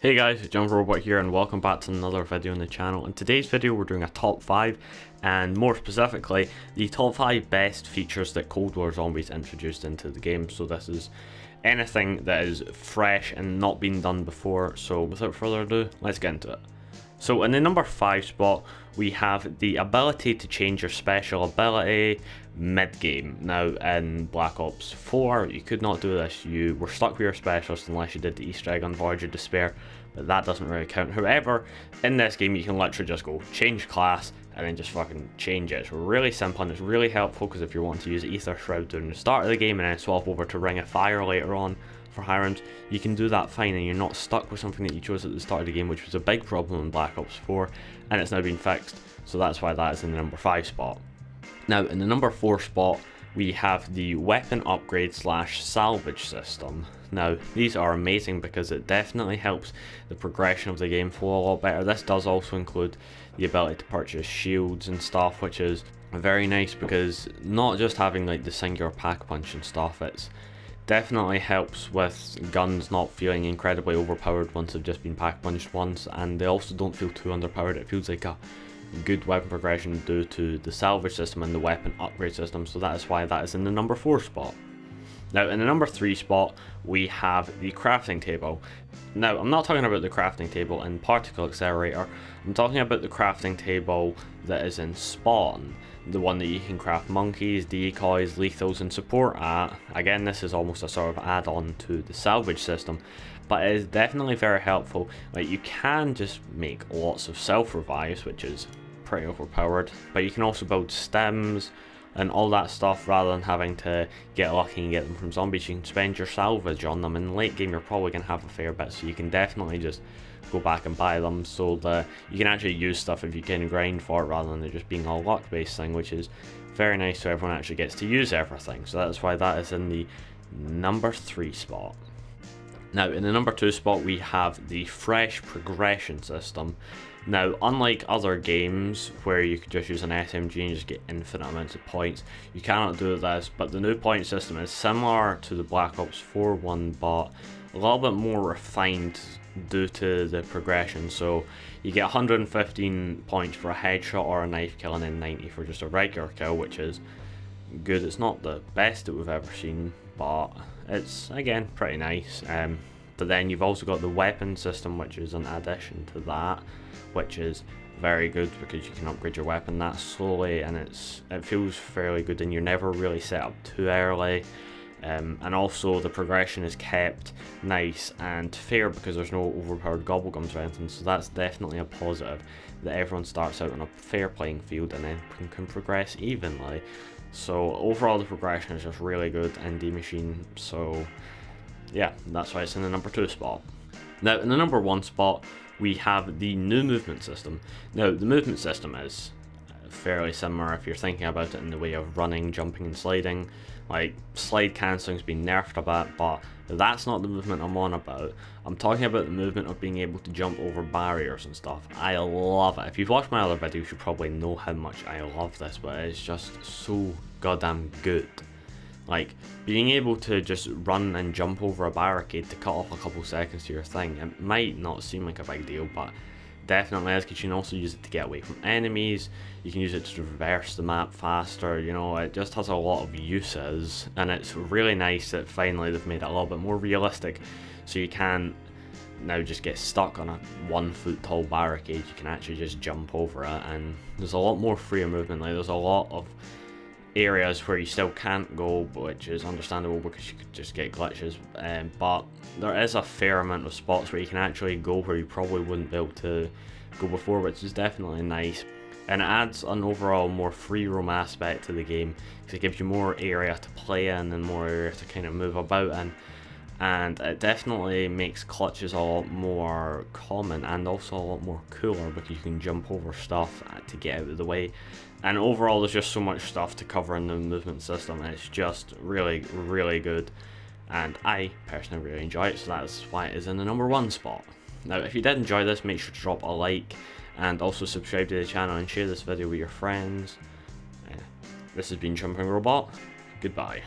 Hey guys, John Robot here and welcome back to another video on the channel. In today's video we're doing a top 5 and more specifically the top 5 best features that Cold War Zombies introduced into the game. So this is anything that is fresh and not been done before, so without further ado, let's get into it. So in the number 5 spot we have the ability to change your special ability mid-game. Now in Black Ops 4 you could not do this, you were stuck with your specialist unless you did the Easter egg on Voyage of Despair, but that doesn't really count. However, in this game you can literally just go change class and then just fucking change it. It's really simple and it's really helpful because if you're wanting to use Ether Shroud during the start of the game and then swap over to Ring of Fire later on for high rounds, you can do that fine and you're not stuck with something that you chose at the start of the game, which was a big problem in Black Ops 4 and it's now been fixed, so that's why that is in the number 5 spot. Now in the number 4 spot we have the weapon upgrade / salvage system. Now these are amazing because it definitely helps the progression of the game flow a lot better. This does also include the ability to purchase shields and stuff, which is very nice because not just having like the singular pack punch and stuff, it's definitely helps with guns not feeling incredibly overpowered once they've just been pack punched once, and they also don't feel too underpowered. It feels like a good weapon progression due to the salvage system and the weapon upgrade system, so that is why that is in the number 4 spot. Now in the number 3 spot we have the crafting table. Now I'm not talking about the crafting table in Particle Accelerator, I'm talking about the crafting table that is in Spawn, the one that you can craft monkeys, decoys, lethals and support at. Again, this is almost a sort of add-on to the salvage system, but it is definitely very helpful. Like, you can just make lots of self-revives, which is pretty overpowered, but you can also build stems and all that stuff rather than having to get lucky and get them from zombies. You can spend your salvage on them. In the late game you're probably going to have a fair bit, so you can definitely just go back and buy them so that you can actually use stuff if you can grind for it rather than it just being a luck based thing, which is very nice so everyone actually gets to use everything. So that's why that is in the number 3 spot. Now in the number 2 spot we have the fresh progression system. Now unlike other games where you could just use an SMG and just get infinite amounts of points, you cannot do this, but the new point system is similar to the Black Ops 4 one but a little bit more refined due to the progression. So you get 115 points for a headshot or a knife kill and then 90 for just a regular kill, which is good. It's not the best that we've ever seen, but it's again pretty nice. But then you've also got the weapon system, which is an addition to that, which is very good because you can upgrade your weapon that slowly and it feels fairly good and you're never really set up too early. And also the progression is kept nice and fair because there's no overpowered gobblegums or anything, so that's definitely a positive, that everyone starts out on a fair playing field and then can progress evenly. So overall the progression is just really good in D Machine, so yeah, that's why it's in the number 2 spot. Now in the number 1 spot we have the new movement system. Now the movement system is fairly similar if you're thinking about it in the way of running, jumping and sliding. Like, slide cancelling's been nerfed a bit, but that's not the movement I'm on about. I'm talking about the movement of being able to jump over barriers and stuff. I love it. If you've watched my other videos you probably know how much I love this, but it's just so goddamn good. Like, being able to just run and jump over a barricade to cut off a couple seconds to your thing, it might not seem like a big deal, but definitely is, because you can also use it to get away from enemies, you can use it to traverse the map faster, you know, it just has a lot of uses, and it's really nice that finally they've made it a little bit more realistic, so you can now just get stuck on a 1 foot tall barricade, you can actually just jump over it, and there's a lot more freer movement. Like, there's a lot of areas where you still can't go, which is understandable because you could just get glitches, but there is a fair amount of spots where you can actually go where you probably wouldn't be able to go before, which is definitely nice, and it adds an overall more free roam aspect to the game because it gives you more area to play in and more area to kind of move about in, and it definitely makes clutches a lot more common and also a lot more cooler because you can jump over stuff to get out of the way. And overall there's just so much stuff to cover in the movement system and it's just really good, and I personally really enjoy it, so that's why it is in the number 1 spot. Now if you did enjoy this, make sure to drop a like and also subscribe to the channel and share this video with your friends. This has been Jumping Robot, goodbye.